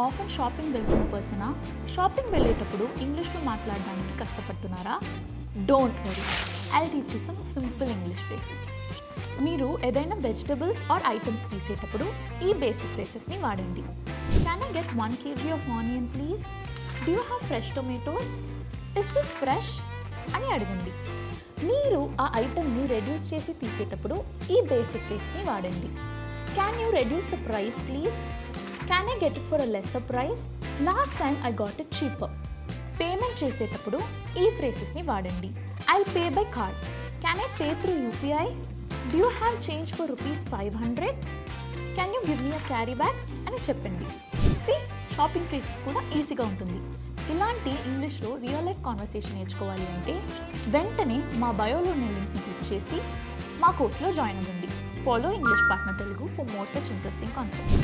Often shopping వెళ్తున్న పర్సనా? Shopping వెళ్ళేటప్పుడు ఇంగ్లీష్లో మాట్లాడడానికి కష్టపడుతున్నారా? Don't worry, I teach you some simple English phrases. మీరు ఏదైనా వెజిటబుల్స్ ఆర్ ఐటమ్స్ తీసేటప్పుడు ఈ బేసిక్ ఫ్రేసెస్ని వాడండి. Can I get 1 kg of onion please? Do you have fresh tomatoes? Is this fresh అని అడగండి. మీరు ఆ ఐటమ్ని రెడ్యూస్ చేసి తీసేటప్పుడు ఈ బేసిక్ ఫ్రేస్ని వాడండి. Can you reduce the price please? Can I get it for a lesser price? Last time I got it cheaper. Payment చేసేటప్పుడు ఈ ఫ్రేసెస్ని వాడండి. I pay by card. Can I pay through UPI? Do you have change for ₹500? Can you give me a carry bag అని చెప్పండి. Shopping phrases కూడా ఈజీగా ఉంటుంది. ఇలాంటి ఇంగ్లీష్లో రియల్ లైఫ్ కాన్వర్సేషన్ నేర్చుకోవాలి అంటే వెంటనే మా బయోలో ఉన్న లింక్ని క్లిక్ చేసి మా కోర్సులో జాయిన్ అవ్వండి. Follow English partner Telugu for more such interesting concepts.